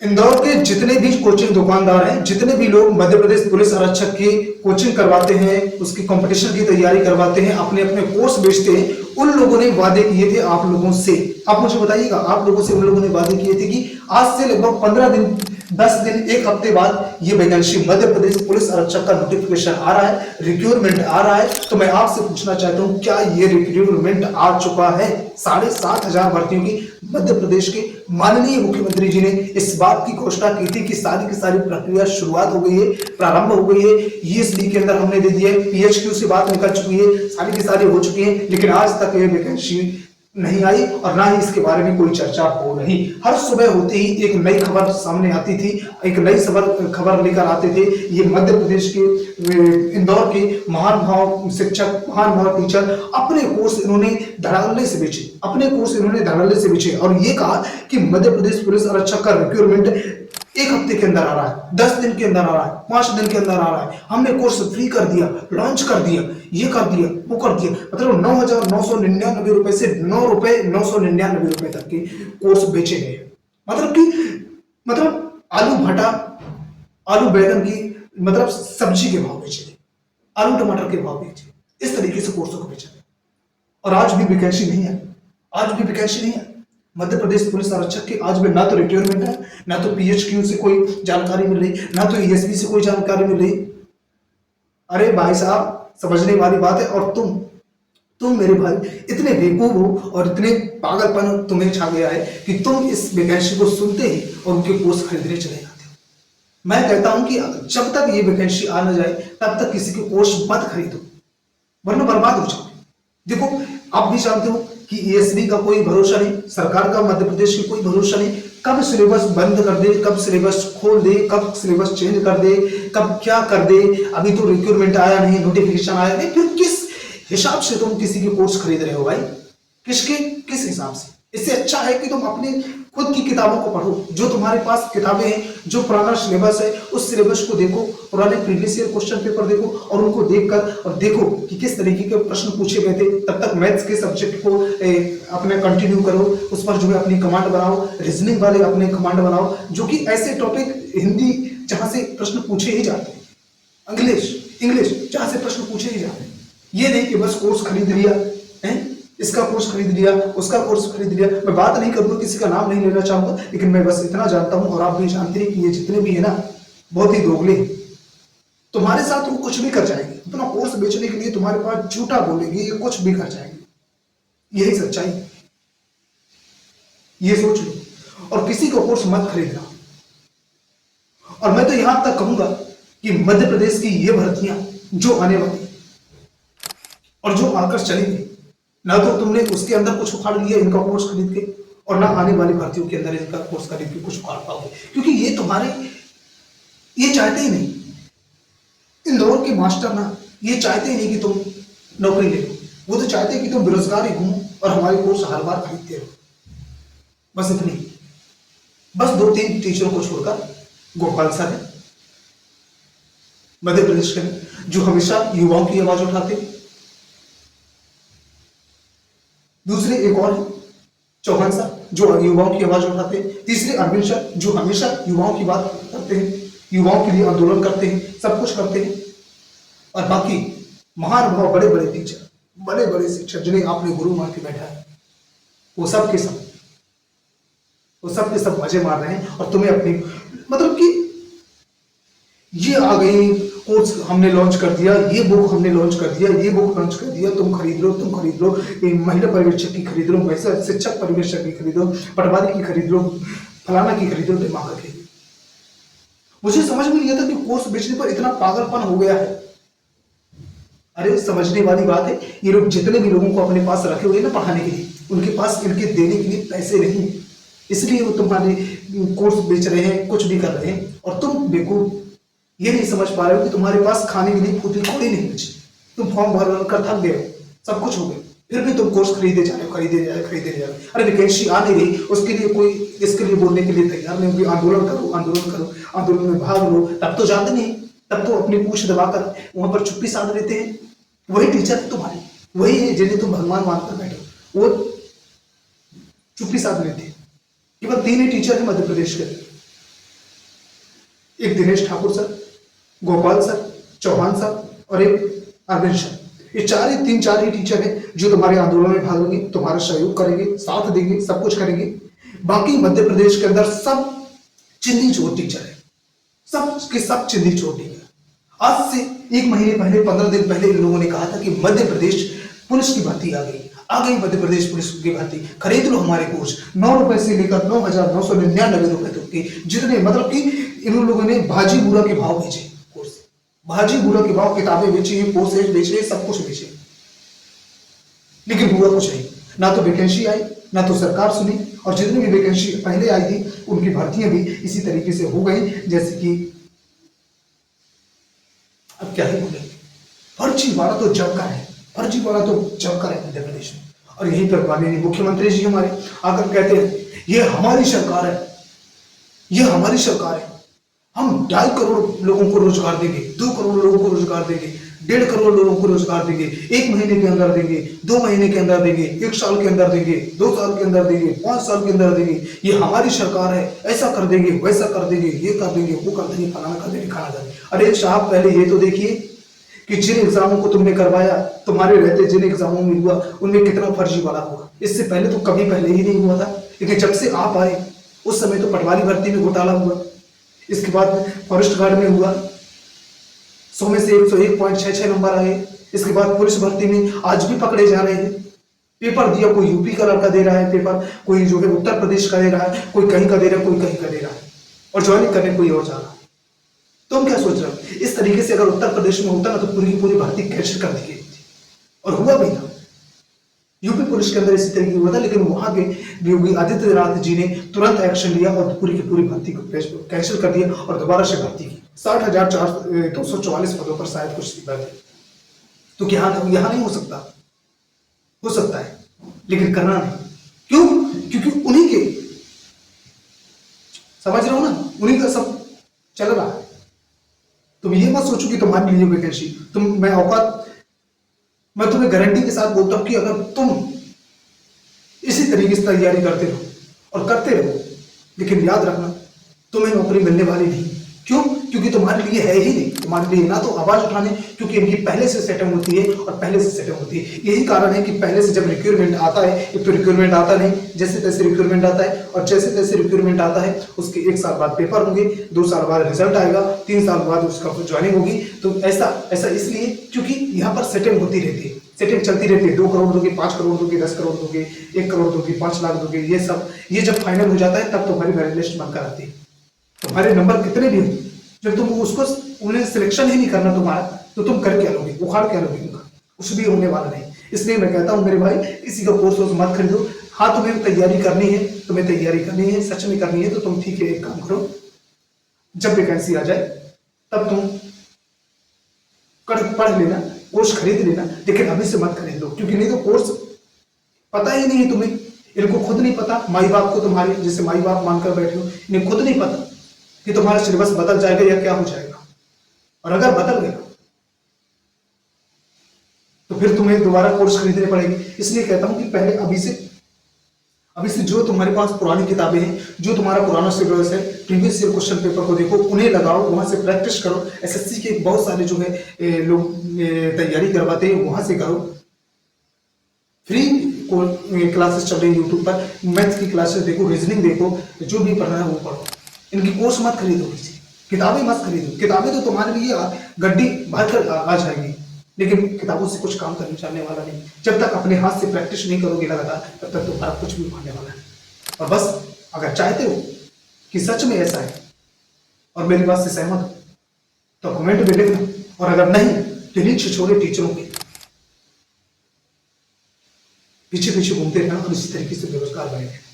इंदौर के जितने भी कोचिंग दुकानदार हैं, जितने भी लोग मध्य प्रदेश पुलिस आरक्षक की कोचिंग करवाते हैं, उसकी कंपटीशन की तैयारी करवाते हैं, अपने अपने कोर्स बेचते हैं, उन लोगों ने वादे किए थे आप लोगों से। आप मुझे बताइएगा, आप लोगों से उन लोगों ने वादे किए थे कि आज से लगभग 15 दिन, 10 दिन, एक हफ्ते बाद ये वैकेंसी मध्य प्रदेश पुलिस आरक्षक का नोटिफिकेशन आ रहा है, रिक्रूटमेंट आ रहा है। तो मैं आपसे पूछना चाहता हूं, क्या ये रिक्रूटमेंट आ चुका है? 7,500 भर्तियों की मध्य प्रदेश के माननीय मुख्यमंत्री जी ने इस बात की घोषणा की थी कि सारी की सारी प्रक्रिया शुरुआत हो गई है, प्रारंभ हो गई है। ईएसडी के अंदर हमने दे दिया है, पीएचक्यू से बात निकल चुकी है, सारी की सारी हो चुकी है, लेकिन आज तक ये वैकेंसी नहीं आई और ना ही इसके बारे में कोई चर्चा हो रही। हर सुबह होते ही एक नई खबर सामने आती थी, एक नई खबर लेकर आते थे। ये मध्य प्रदेश के इंदौर के महान भाव शिक्षक, महान भाव टीचर अपने कोर्स इन्होंने धड़ल्ले से बेचे, अपने कोर्स इन्होंने धड़ल्ले से बेचे और ये कहा कि मध्य प्रदेश पुलिस आरक्षक का रिक्रूटमेंट एक हफ्ते के अंदर आ रहा है, 10 दिन के अंदर आ रहा है, 5 दिन के अंदर आ रहा है। हमने कोर्स फ्री कर दिया, लॉन्च कर दिया, ये कर दिया, वो कर दिया। मतलब 9,999 रुपए से 9,999 रुपए तक के कोर्स बेचे गए। मतलब आलू भटा, आलू बैगन की मतलब सब्जी के भाव बेचे गए, आलू टमाटर के भाव बेचे, इस तरीके से कोर्सों को बेचा गया। और आज भी वैकेंसी नहीं है, आज भी वैकेंसी नहीं है मध्य प्रदेश पुलिस आरक्षक के। आज में ना तो रिक्रूटमेंट है, ना तो पीएचक्यू से कोई जानकारी मिल रही, ना तो ईएसबी से कोई जानकारी मिल रही। अरे भाई साहब, समझने वाली बात है। और तुम मेरे भाई इतने बेवकूफ हो और इतने पागलपन तुम्हें छा गया है कि तुम इस वैकेंसी को सुनते ही और उनके कोर्स खरीदने चले जाते हो। मैं कहता हूं कि जब तक ये वैकेंसी आ ना जाए तब तक किसी के कोर्स मत खरीदो, वरना बर्बाद हो जाओगे। देखो, आप भी जानते हो कि ईएसबी का कोई भरोसा नहीं, सरकार का मध्य प्रदेश की कोई भरोसा नहीं। कब सिलेबस बंद कर दे, कब सिलेबस खोल दे, कब सिलेबस चेंज कर दे, कब क्या कर दे। अभी तो रिक्रूटमेंट आया नहीं, नोटिफिकेशन आया नहीं, फिर किस हिसाब से तुम किसी के कोर्स खरीद रहे हो भाई? किस हिसाब से? इससे अच्छा है कि तुम अपने खुद की किताबों को पढ़ो, जो तुम्हारे पास किताबें हैं, जो पुराना सिलेबस है उस सिलेबस को देखो, पुराने प्रीवियस ईयर क्वेश्चन पेपर देखो और उनको देखकर और देखो कि किस तरीके के प्रश्न पूछे गए थे। तब तक मैथ्स के सब्जेक्ट को अपने कंटिन्यू करो, उस पर जो है अपनी कमांड बनाओ, रीजनिंग वाले अपने कमांड बनाओ, जो कि ऐसे टॉपिक, हिंदी जहां से प्रश्न पूछे ही जाते हैं, इंग्लिश जहां से प्रश्न पूछे ही जाते हैं। ये नहीं कि बस कोर्स खरीद लिया है, इसका कोर्स खरीद लिया, उसका कोर्स खरीद लिया। मैं बात नहीं करूंगा, किसी का नाम नहीं लेना चाहूंगा, लेकिन मैं बस इतना जानता हूं और आप भी जानते हैं कि ये जितने भी है ना, बहुत ही दोगले हैं। तुम्हारे साथ वो कुछ भी कर जाएंगे, अपना कोर्स बेचने के लिए तुम्हारे पास झूठा बोलेंगे, ये कुछ भी कर जाएंगे। यही सच्चाई, ये सोच लो। और किसी का कोर्स मत खरीदना। और मैं तो यहां तक कहूंगा कि मध्य प्रदेश की ये भर्तियां जो आने वाली और जो आकर चलेंगी, ना तो तुमने उसके अंदर कुछ उखाड़ लिया इनका कोर्स खरीद के, और ना आने वाली भर्तियों के अंदर इनका कोर्स खरीद के कुछ उखाड़ पाओगे, क्योंकि ये तुम्हारे, ये चाहते ही नहीं। इंदौर के मास्टर ना ये चाहते ही नहीं कि तुम नौकरी ले लो, वो तो चाहते हैं कि तुम बेरोजगार ही घूमो और हमारे कोर्स हर बार खरीदते रहो। बस इतनी, बस 2-3 टीचरों को छोड़कर गोपाल सर है मध्य प्रदेश के, जो हमेशा युवाओं की आवाज उठाते हैं। दूसरे एक और चौहान सर, जो युवाओं की आवाज उठाते हैं। तीसरे अरविंद सर, जो हमेशा युवाओं की बात करते हैं, युवाओं के लिए आंदोलन करते हैं, सब कुछ करते हैं। और बाकी महान भाव बड़े बड़े टीचर, बड़े बड़े शिक्षक जिन्हें आपने गुरु मान के बैठा है, वो सब के सब मजे मार रहे हैं। और तुम्हें अपनी मतलब कि ये आ गई, कोर्स हमने लॉन्च कर दिया, ये बुक हमने लॉन्च कर दिया, ये बुक लॉन्च कर दिया, तुम खरीद लो, महिला पर्यवेक्षक की खरीद लो, वैसा शिक्षक पर्यवेक्षक की खरीद लो, पटवारी की खरीद लो, फलाना की खरीद लो, दिमाग रखे। मुझे समझ में नहीं आता कि कोर्स बेचने पर इतना पागलपन हो गया है। अरे समझने वाली बात है, ये लोग जितने भी लोगों को अपने पास रखे हुए ना पढ़ाने के लिए, उनके पास इनके देने के लिए पैसे नहीं, इसलिए वो तुम्हारे कोर्स बेच रहे हैं, कुछ भी कर रहे हैं। और तुम बेवकूफ ये नहीं समझ पा रहे हो कि तुम्हारे पास खाने के लिए फूटी कौड़ी नहीं बची। तुम फॉर्म भर कर थक गए हो, सब कुछ हो गया, फिर भी तुम कोर्स खरीदे जा रहे हो। अरे वैकेंसी आ नहीं रही, उसके लिए कोई इसके लिए बोलने के लिए तैयार नहीं, आंदोलन करो, आंदोलन में भाग लो। तब तो जानते नहीं, तब तो अपनी पूछ दबाकर वहां पर चुप्पी साध लेते हैं। वही टीचर तुम्हारे, वही है जिन्हें तुम भगवान मानकर बैठे हो, वो चुप्पी साध लेते हैं। केवल 3 ही टीचर है मध्य प्रदेश के, एक Dinesh Thakur sir, Gopal sir, Chauhan sir और एक अरविंद सर। ये चार ही टीचर हैं जो तुम्हारे आंदोलन में भाग लेंगे, तुम्हारा सहयोग करेंगे, साथ देंगे, सब कुछ करेंगे। बाकी मध्य प्रदेश के अंदर सब चिंदी चोर टीचर है, सब के सब चिंदी चोर टीचर। आज से 1 महीने पहले, 15 दिन पहले इन लोगों ने कहा था कि मध्य प्रदेश पुलिस की भर्ती आ गई मध्य प्रदेश पुलिस की भर्ती, खरीद लो हमारे कोर्स। 9 रुपए से लेकर 9,999 रुपए तक के जितने, मतलब कि इन लोगों ने भाजी बुरा के भाव बेचे कोर्स, भाजी बुरा के भाव, किताबें बेची, कोर्सेज बेचे, सब कुछ बेचे, लेकिन हुआ कुछ नहीं। ना तो वैकेंसी आई, ना तो सरकार सुनी, और जितनी भी वैकेंसी पहले आई थी उनकी भर्तियां भी इसी तरीके से हो गई जैसे कि, अब क्या ही बोले, फर्जी वाला तो जमकर है, फर्जी वाला तो जमकर है मध्य प्रदेश में। और यहीं पर माननीय मुख्यमंत्री जी हमारे आकर कहते हैं ये हमारी सरकार है, ये हमारी सरकार है, हम 2.5 करोड़ लोगों को रोजगार देंगे, 2 करोड़ लोगों को रोजगार देंगे, 1.5 करोड़ लोगों को रोजगार देंगे, 1 महीने के अंदर देंगे, 2 महीने के अंदर देंगे, 1 साल के अंदर देंगे, 2 साल के अंदर देंगे, 5 साल के अंदर देंगे, ये हमारी सरकार है, ऐसा कर देंगे, वैसा कर देंगे, ये कर देंगे, वो कर देंगे, फलाना कर देंगे, खाना कर देंगे। अरे साहब, पहले ये तो देखिए कि जिन एग्जामों को तुमने करवाया, तुम्हारे रहते जिन एग्जामों में हुआ, उनमें कितना फर्जी वाला हुआ। इससे पहले तो कभी पहले ही नहीं हुआ था, लेकिन जब से आप आए उस समय तो पटवारी भर्ती में घोटाला हुआ, इसके बाद फॉरेस्ट गार्ड में हुआ, 100 में से 101.66 नंबर आए, इसके बाद पुलिस भर्ती में आज भी पकड़े जा रहे हैं। पेपर दिया, कोई यूपी का लड़का दे रहा है पेपर, कोई जो है उत्तर प्रदेश का दे रहा है, कोई कहीं का दे रहा है, कोई कहीं का दे रहा है, और ज्वाइनिंग करने कोई और जा रहा है। तुम क्या सोच रहे हो? इस तरीके से अगर उत्तर प्रदेश में होता ना तो पूरी की पूरी भर्ती कैंसिल कर दी गई थी, और हुआ भी था। यूपी पुलिस के अंदर इसी तरीके हुआ था, लेकिन वहां के योगी आदित्यनाथ जी ने तुरंत एक्शन लिया और पूरी की पूरी भर्ती को कैंसिल कर दिया और दोबारा से भर्ती की। 60,244 पदों पर शायद कुछ सीधा थे। तो क्या यहां नहीं हो सकता? हो सकता है, लेकिन करना नहीं। क्यों? क्योंकि उन्हीं के, समझ रहे हो ना, उन्हीं का सब चल रहा है। तुम ये मत सोचो कि तुम्हारे लिए वैकेंसी, मैं तुम्हें गारंटी के साथ बोलता हूं कि अगर तुम इसी तरीके से तैयारी करते रहो और करते रहो, लेकिन याद रखना तुम्हें नौकरी मिलने वाली नहीं। क्यों? क्योंकि तुम्हारे लिए है ही नहीं, तुम्हारे लिए ना तो आवाज उठाने, क्योंकि इनकी पहले से सेटिंग होती है और पहले से सेटिंग होती है। यही कारण है कि पहले से जब रिक्रूटमेंट आता है, एक तो रिक्रूटमेंट आता नहीं, जैसे तैसे रिक्रूटमेंट आता है, और जैसे तैसे रिक्रूटमेंट आता है उसके 1 साल बाद पेपर होंगे, 2 साल बाद रिजल्ट आएगा, 3 साल बाद उसका ज्वाइनिंग होगी। तो ऐसा इसलिए क्योंकि यहाँ पर सेटिंग होती रहती है, सेटिंग चलती रहती है। 2 करोड़ दोगे, 5 करोड़ दोगे, 10 करोड़ दोगे, 1 करोड़ दोगे, 5 लाख दोगे, ये जब फाइनल हो जाता है तब तुम्हारी मेरिट लिस्ट बनकर आती है। तुम्हारे नंबर कितने भी हो, जब तुम उसको उन्हें सिलेक्शन ही नहीं करना तुम्हारा, तो तुम कर क्या लोगे, उखाड़ क्या लोगे उनका? कुछ भी होने वाला नहीं। इसलिए मैं कहता हूं मेरे भाई, किसी का कोर्स मत खरीदो। हाँ, तुम्हें तैयारी करनी है, सच में करनी है, तो तुम ठीक है, एक काम करो, जब वैकेंसी आ जाए तब तुम पढ़ लेना, कोर्स खरीद लेना, लेकिन अभी से मत खरीद लो, क्योंकि नहीं तो कोर्स पता ही नहीं है तुम्हें, इनको खुद नहीं पता, माई बाप को, तुम्हारे जैसे माई बाप मानकर बैठे हो, इन्हें खुद नहीं पता कि तुम्हारा सिलेबस बदल जाएगा या क्या हो जाएगा। और अगर बदल गया तो फिर तुम्हें दोबारा कोर्स खरीदने पड़ेंगे। इसलिए कहता हूं कि पहले अभी से जो तुम्हारे पास पुरानी किताबें हैं, जो तुम्हारा पुराना सिलेबस है, प्रीवियस ईयर क्वेश्चन पेपर को देखो, उन्हें लगाओ, वहां से प्रैक्टिस करो। एसएससी के बहुत सारे जो है लोग तैयारी करवाते हैं, वहां से करो। फ्री क्लासेस चल रही है यूट्यूब पर, मैथ्स की क्लासेस देखो, रीजनिंग देखो, जो भी पढ़ना है वो पढ़ो। इनकी कोर्स मत खरीदो, किसी किताबें मत खरीदो। किताबें तो तुम्हारे लिए गड्डी भर कर आ जाएंगी, लेकिन किताबों से कुछ काम करने चलने वाला नहीं। जब तक अपने हाथ से प्रैक्टिस नहीं करोगे लगातार, तब तक तुम्हारा कुछ भी होने वाला है। और बस अगर चाहते हो कि सच में ऐसा है और मेरी बात से सहमत हो तो कमेंट में लिखना, और अगर नहीं तो इन छिछोरे टीचरों के पीछे घूमते रहना और इसी तरीके से बेरोजगार बने।